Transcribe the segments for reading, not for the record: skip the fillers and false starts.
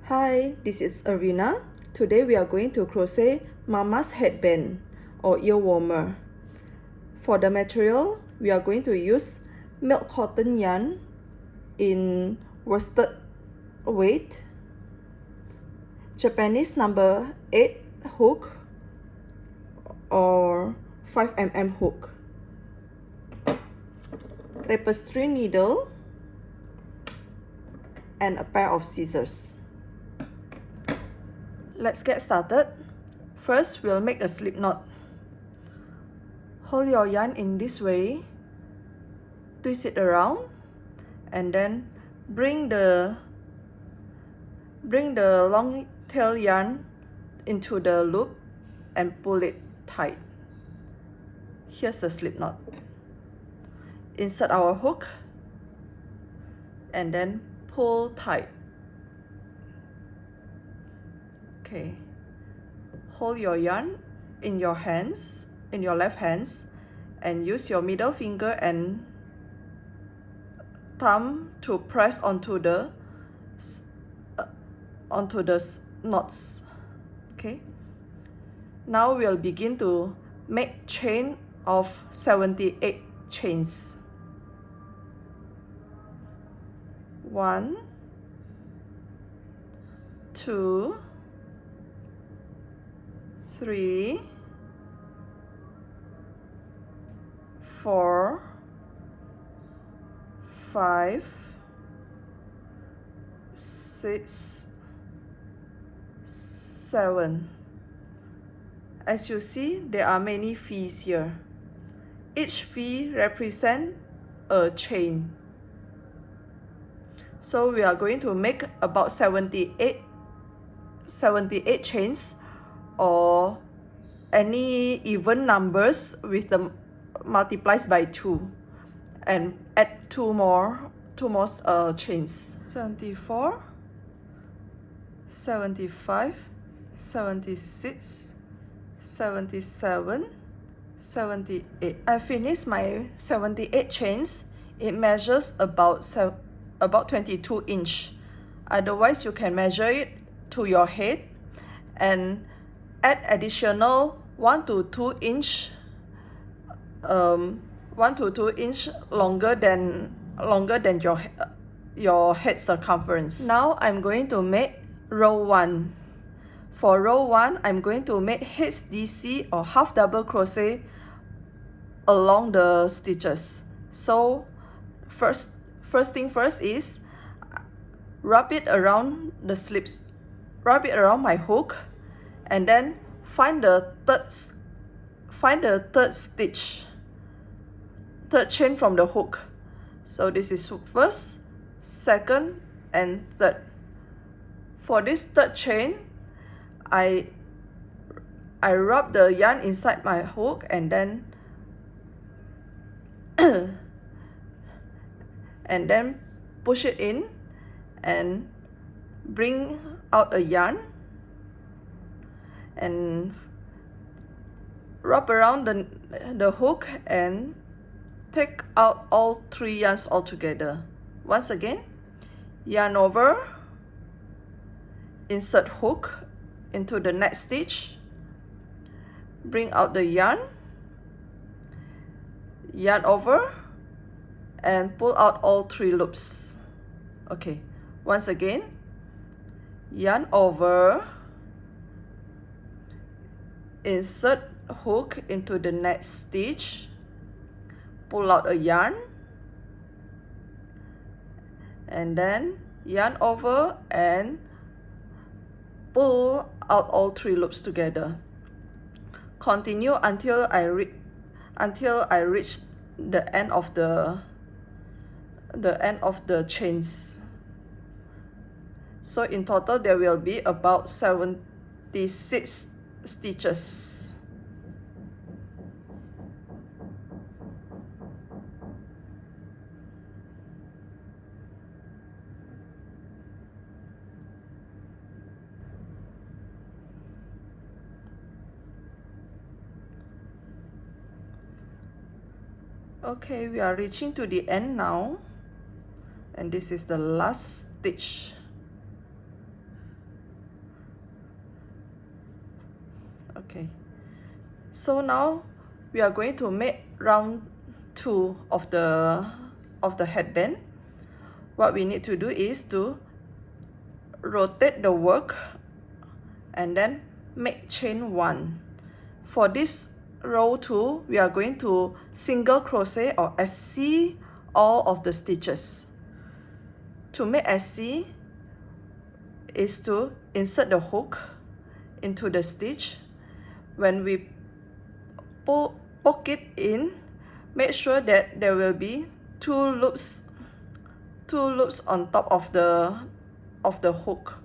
Hi, this is Arvina. Today we are going to crochet Mama's headband or ear warmer. For the material, we are going to use milk cotton yarn in worsted weight, Japanese number 8 hook or 5mm hook, tapestry needle, and a pair of scissors. Let's get started. First, we'll make a slip knot. Hold your yarn in this way, twist it around, and then bring the long tail yarn into the loop and pull it tight. Here's the slip knot. Insert our hook and then pull tight. Okay. Hold your yarn in your hands, in your left hands, and use your middle finger and thumb to press onto the knots. Okay. Now we'll begin to make chain of 78 chains. 1, 2, 3, 4, 5, 6, 7. As you see, there are many V's here. Each V represents a chain. So we are going to make about 78 chains, or any even numbers with the multiplies by 2, and add two more chains. 74, 75, 76, 77, 78. I finished my 78 chains. It measures about 22 inch. Otherwise, you can measure it to your head and add additional 1 to 2 inch longer than your head circumference. Now I'm going to make row 1. For row 1, I'm going to make HDC or half double crochet along the stitches. So first thing first is wrap it around the slips, wrap it around my hook, and then find the third chain from the hook. So this is first, second, and third. For this third chain, I wrap the yarn inside my hook and then push it in and bring out a yarn and wrap around the hook and take out all 3 yarns altogether. Once again, yarn over, insert hook into the next stitch, bring out the yarn over, and pull out all 3 loops. Okay, once again, yarn over, insert hook into the next stitch, pull out a yarn, and then yarn over and pull out all 3 loops together. Continue until I reach the end of the chains. So in total there will be about 76 stitches. Okay, we are reaching to the end now, and this is the last stitch. Okay, so now we are going to make round 2 of the headband. What we need to do is to rotate the work and then make chain 1. For this row 2, we are going to single crochet or SC all of the stitches. To make SC is to insert the hook into the stitch. When we poke it in, make sure that there will be two loops on top of the hook.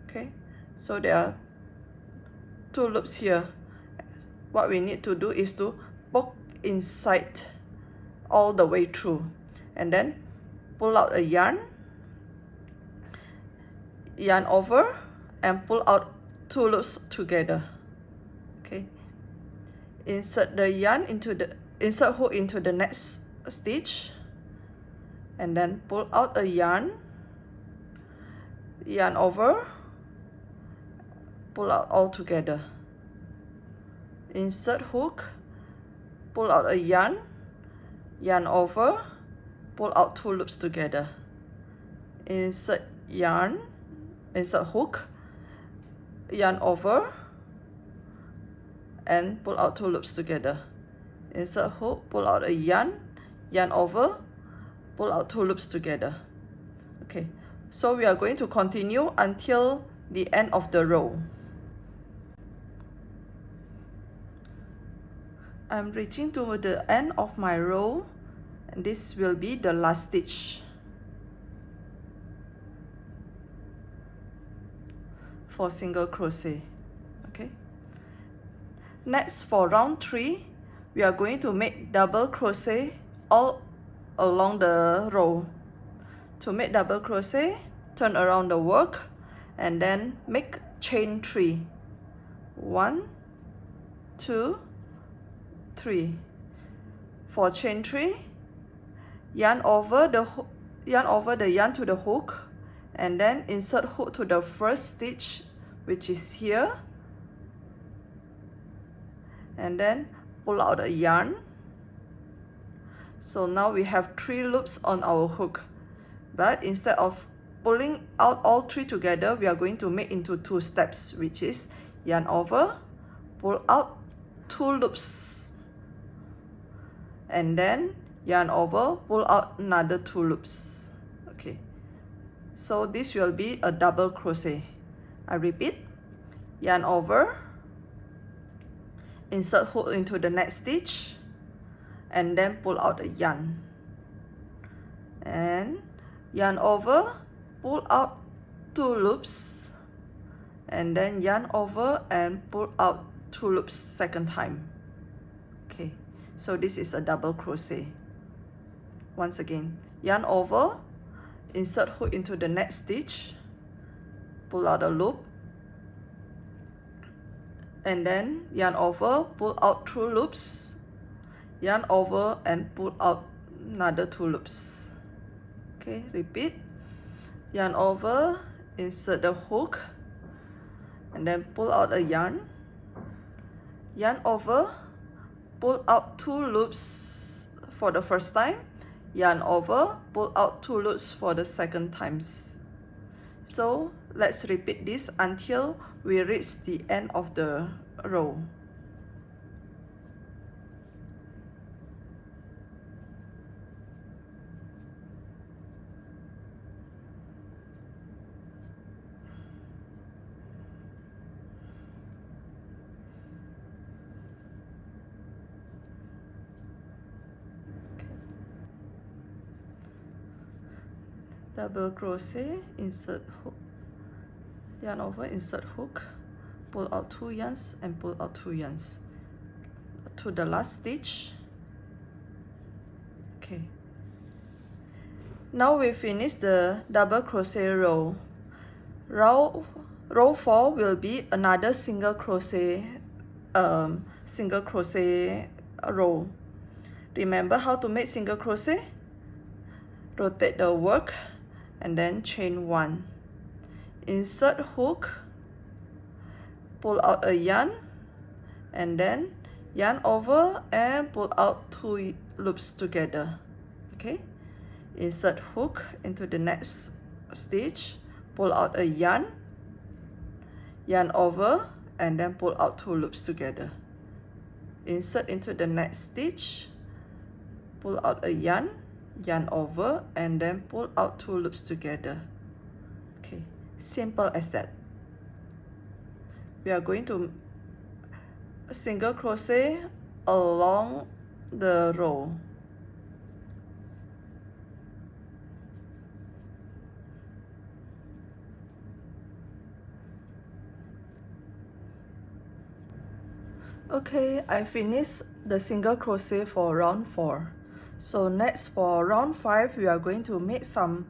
Okay, so there are 2 loops here. What we need to do is to poke inside all the way through, and then pull out a yarn over and pull out 2 loops together. Okay, insert the yarn into the hook into the next stitch, and then pull out a yarn over, pull out all together. Insert hook, pull out a yarn over, pull out 2 loops together. Insert hook, yarn over, and pull out 2 loops together. Insert hook, pull out a yarn over, pull out 2 loops together. Okay, so we are going to continue until the end of the row. I'm reaching to the end of my row, and this will be the last stitch for single crochet. Okay, next, for round 3, we are going to make double crochet all along the row. To make double crochet, turn around the work and then make chain 3. 1, 2, 3. For chain 3, yarn over the yarn to the hook, and then insert hook to the first stitch, which is here, and then pull out a yarn. So now we have 3 loops on our hook, but instead of pulling out all 3 together, we are going to make into 2 steps, which is yarn over, pull out 2 loops, and then yarn over, pull out another 2 loops. Okay, so this will be a double crochet. I repeat, yarn over, insert hook into the next stitch, and then pull out a yarn, and yarn over, pull out 2 loops, and then yarn over and pull out 2 loops second time. Okay, so this is a double crochet. Once again, yarn over, insert hook into the next stitch, pull out a loop, and then yarn over, pull out 2 loops, yarn over and pull out another 2 loops. Okay, repeat, yarn over, insert the hook, and then pull out a yarn over, pull out 2 loops for the first time, yarn over, pull out 2 loops for the second times. So let's repeat this until we reach the end of the row. Double crochet, insert hook, yarn over, insert hook, pull out 2 yarns and pull out 2 yarns to the last stitch. Okay, now we finish the double crochet row. Row 4 will be another single crochet row. Remember how to make single crochet? Rotate the work and then chain 1, insert hook, pull out a yarn, and then yarn over and pull out 2 loops together. Okay, insert hook into the next stitch, pull out a yarn, yarn over, and then pull out 2 loops together. Insert into the next stitch, pull out a yarn, yarn over, and then pull out 2 loops together. Okay, simple as that. We are going to single crochet along the row. Okay, I finished the single crochet for round 4. So next, for round 5, we are going to make some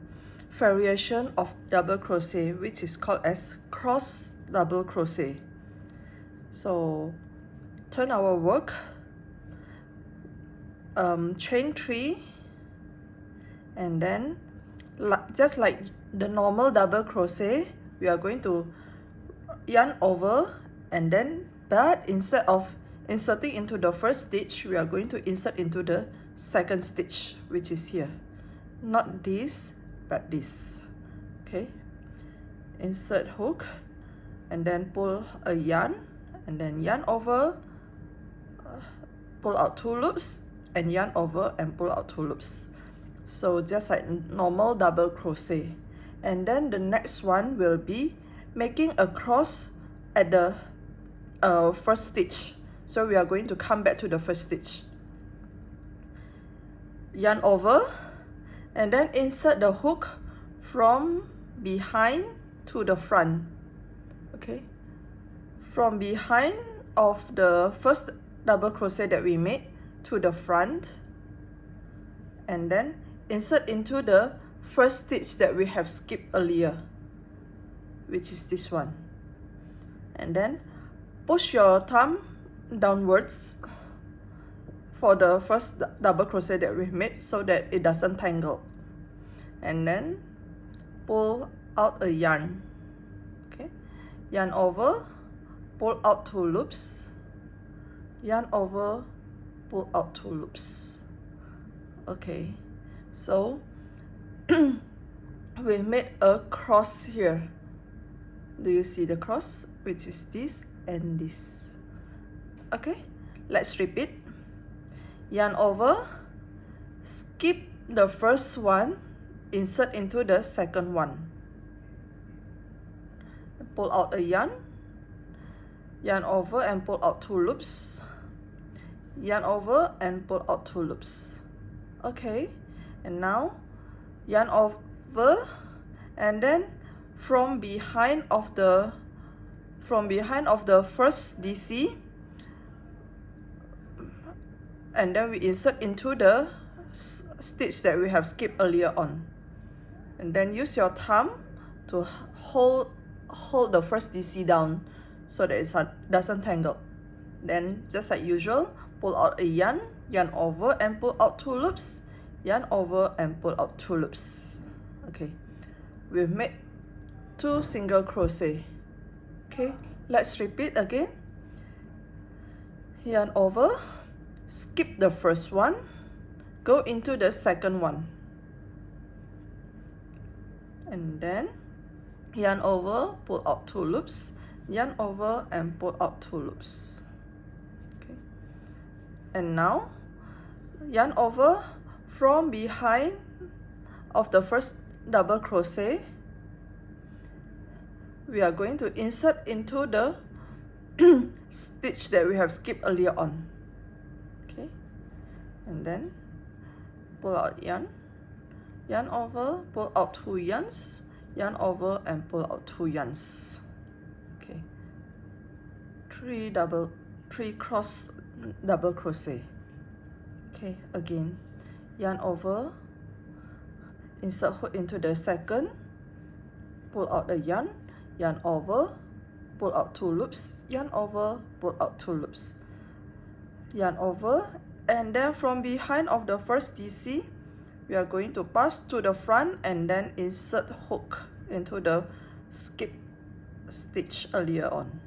variation of double crochet, which is called as cross double crochet. So turn our work, chain 3, and then just like the normal double crochet, we are going to yarn over, and then but instead of inserting into the first stitch, we are going to insert into the second stitch, which is here. Not this, but this. Okay, insert hook, and then pull a yarn, and then yarn over, pull out 2 loops, and yarn over and pull out 2 loops. So just like normal double crochet. And then the next one will be making a cross at the first stitch. So we are going to come back to the first stitch, yarn over, and then insert the hook from behind to the front. Okay, from behind of the first double crochet that we made to the front, and then insert into the first stitch that we have skipped earlier, which is this one, and then push your thumb downwards for the first double crochet that we made so that it doesn't tangle, and then pull out a yarn. Okay, yarn over, pull out 2 loops, yarn over, pull out 2 loops. Okay, so we made a cross here. Do you see the cross, which is this and this? Okay, let's repeat. Yarn over, skip the first one, insert into the second one, pull out a yarn, yarn over and pull out 2 loops, yarn over and pull out 2 loops. Okay, and now yarn over, and then from behind of the first DC, and then we insert into the stitch that we have skipped earlier on, and then use your thumb to hold the first DC down so that it doesn't tangle. Then just like usual, pull out a yarn, yarn over and pull out 2 loops, yarn over and pull out 2 loops. Okay, we've made 2 single crochet. Okay, let's repeat again. Yarn over, skip the first one, go into the second one, and then yarn over, pull out 2 loops, yarn over and pull out 2 loops. Okay, and now yarn over from behind of the first double crochet. We are going to insert into the stitch that we have skipped earlier on. Okay, and then pull out yarn, yarn over, pull out 2 yarns, yarn over and pull out 2 yarns. Okay, 3 cross double crochet. Okay, again, yarn over, insert hook into the second, pull out a yarn, yarn over, pull out 2 loops, yarn over, pull out 2 loops, yarn over, and then from behind of the first DC, we are going to pass to the front and then insert hook into the skip stitch earlier on.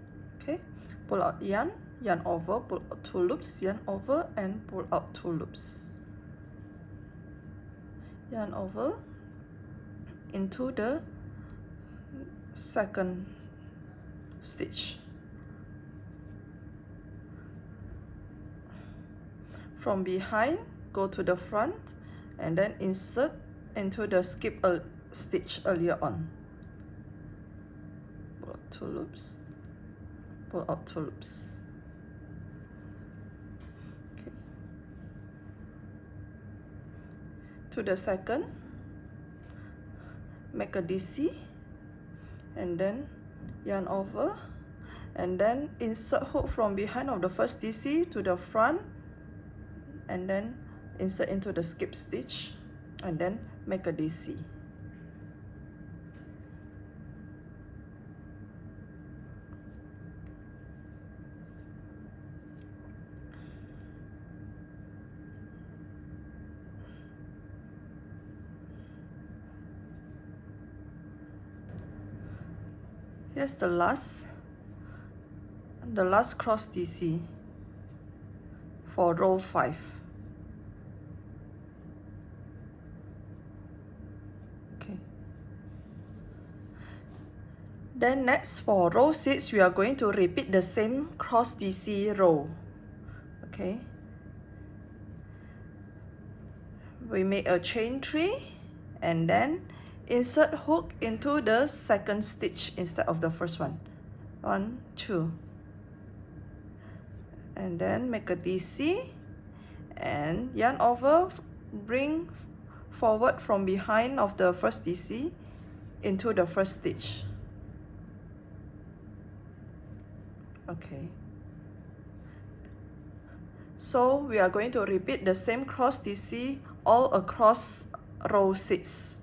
Okay, pull out yarn, yarn over, pull out 2 loops, yarn over and pull out 2 loops, yarn over into the second stitch. From behind, go to the front and then insert into the skip a stitch earlier on. Pull out 2 loops, pull out 2 loops. Okay. To the second, make a DC and then yarn over and then insert hook from behind of the first DC to the front and then insert into the skip stitch and then make a DC. Here's the last cross DC for row 5. Okay. Then next for row 6, we are going to repeat the same cross DC row. Okay. We make a chain 3 and then insert hook into the second stitch instead of the first one. 1, 2. And then make a DC and yarn over, bring forward from behind of the first DC into the first stitch. Okay. So we are going to repeat the same cross DC all across row 6.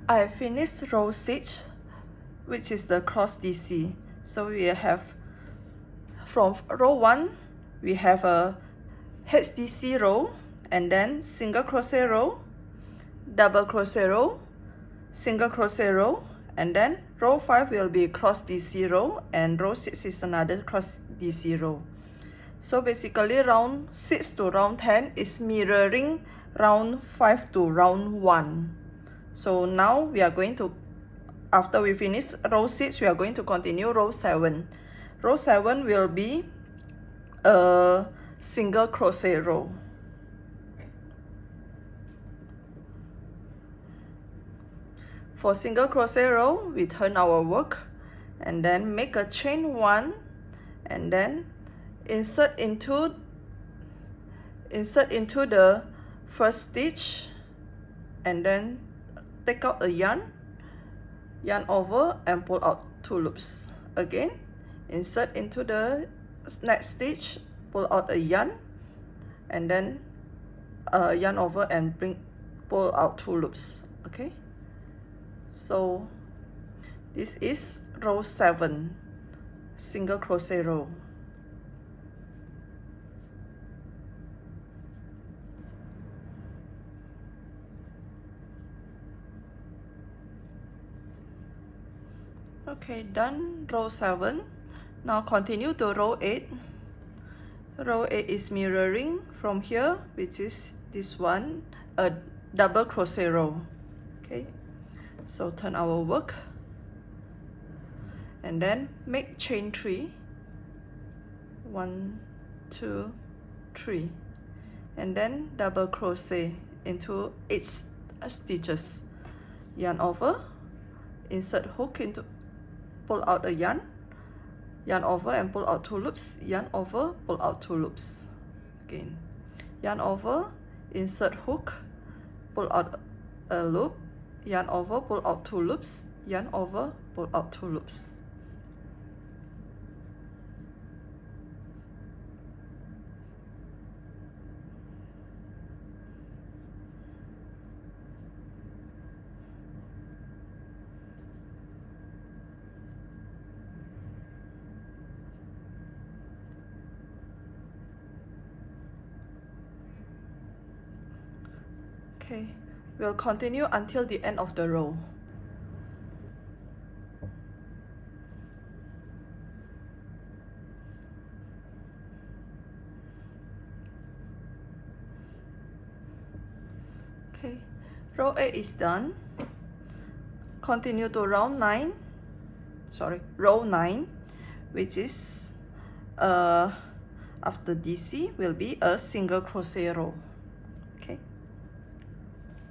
I finished row 6, which is the cross DC. So we have from row 1, we have a HDC row and then single crochet row, double crochet row, single crochet row, and then row 5 will be cross DC row and row 6 is another cross DC row. So basically round 6 to round 10 is mirroring round 5 to round 1. So now we are going to, after we finish row 6, we are going to continue row 7. Row 7 will be a single crochet row. For single crochet row, we turn our work and then make a chain 1 and then insert into the first stitch and then take out a yarn over and pull out 2 loops. Again, insert into the next stitch, pull out a yarn and then yarn over and pull out 2 loops. Okay, so this is row 7, single crochet row. Okay, done row 7. Now continue to row 8. Row 8 is mirroring from here, which is this one, a double crochet row. Okay, so turn our work and then make chain 3. 1, 2, 3, and then double crochet into 8 stitches. Yarn over, insert hook into, pull out a yarn over and pull out 2 loops, yarn over, pull out 2 loops. Again, yarn over, insert hook, pull out a loop, yarn over, pull out 2 loops, yarn over, pull out 2 loops. Okay, we'll continue until the end of the row. Okay, row 8 is done. Continue to row 9, which is after DC will be a single crochet row. Okay,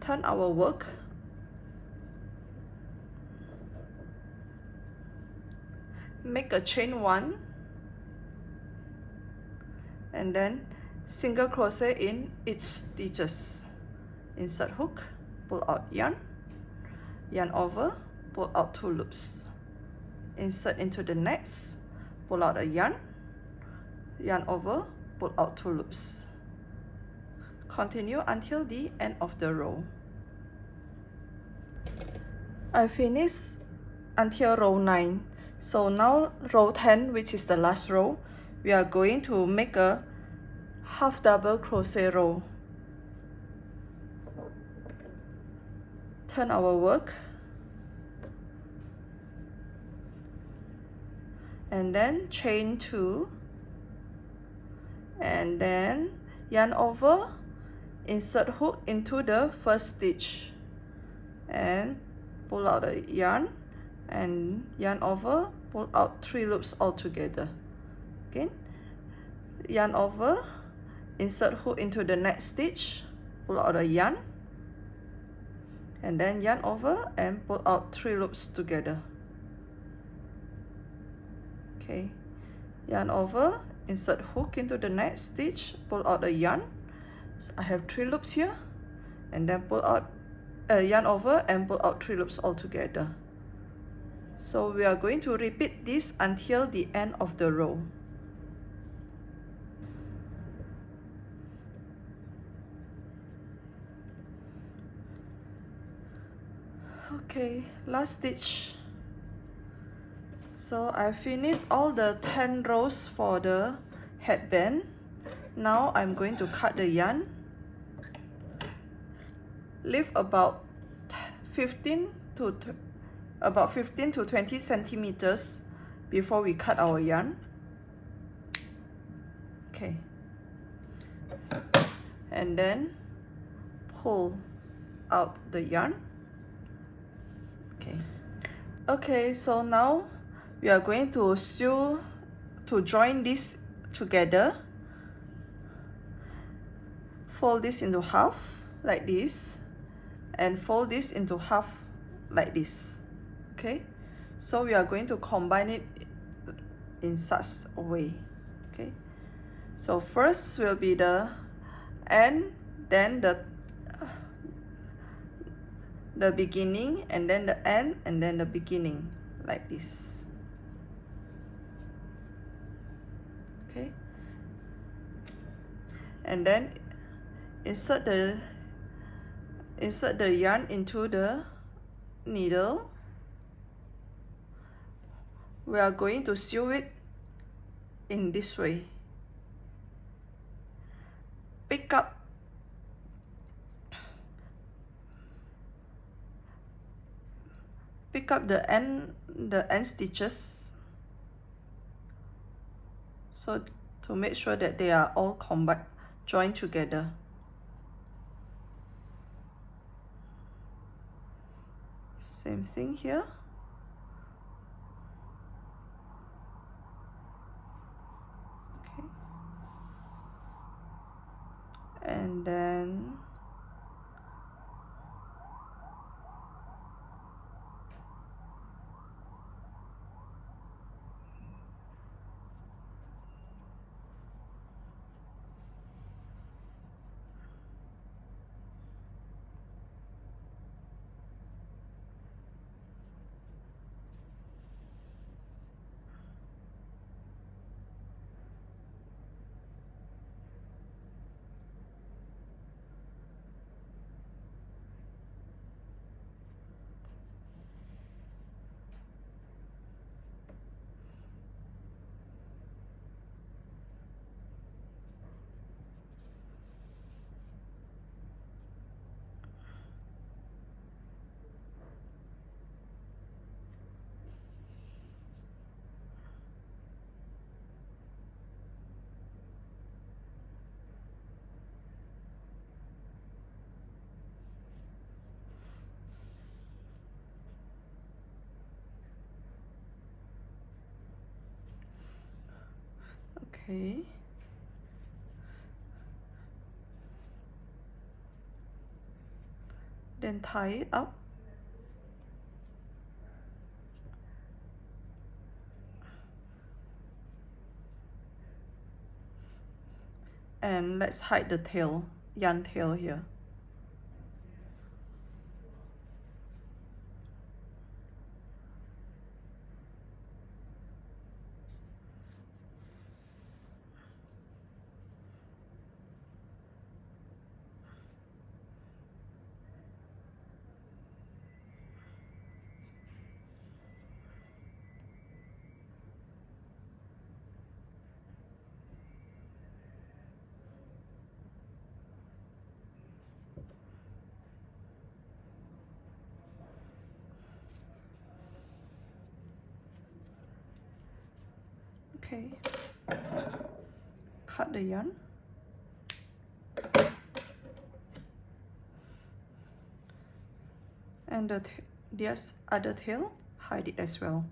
turn our work, make a chain 1, and then single crochet in each stitches. Insert hook, pull out yarn, yarn over, pull out 2 loops, insert into the next, pull out a yarn, yarn over, pull out 2 loops. Continue until the end of the row. I finished until row 9. So now row 10, which is the last row, we are going to make a half double crochet row. Turn our work, and then chain 2, and then yarn over, insert hook into the first stitch, and pull out the yarn, and yarn over, pull out 3 loops all together. Again, yarn over, insert hook into the next stitch, pull out a yarn, and then yarn over and pull out 3 loops together. Okay, yarn over, insert hook into the next stitch, pull out a yarn. So I have 3 loops here, and then pull out yarn over and pull out 3 loops all together. So we are going to repeat this until the end of the row. Okay, last stitch. So I finished all the 10 rows for the headband. Now I'm going to cut the yarn. Leave about 15 to 20 centimeters before we cut our yarn. Okay, and then pull out the yarn. Okay, so now we are going to sew to join this together. Fold this into half like this, and fold this into half like this. Okay, so we are going to combine it in such a way. Okay, so first will be the end, then the beginning, and then the end, and then the beginning, like this. Okay, and then insert the yarn into the needle. We are going to sew it in this way. Pick up the end stitches, so to make sure that they are all joined together. Same thing here. Okay, and then Okay. Then tie it up. And let's hide the tail, yarn tail here. Okay, cut the yarn. And the other tail, hide it as well.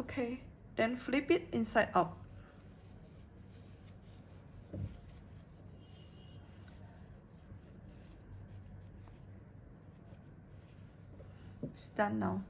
Okay, then flip it inside out. It's done now.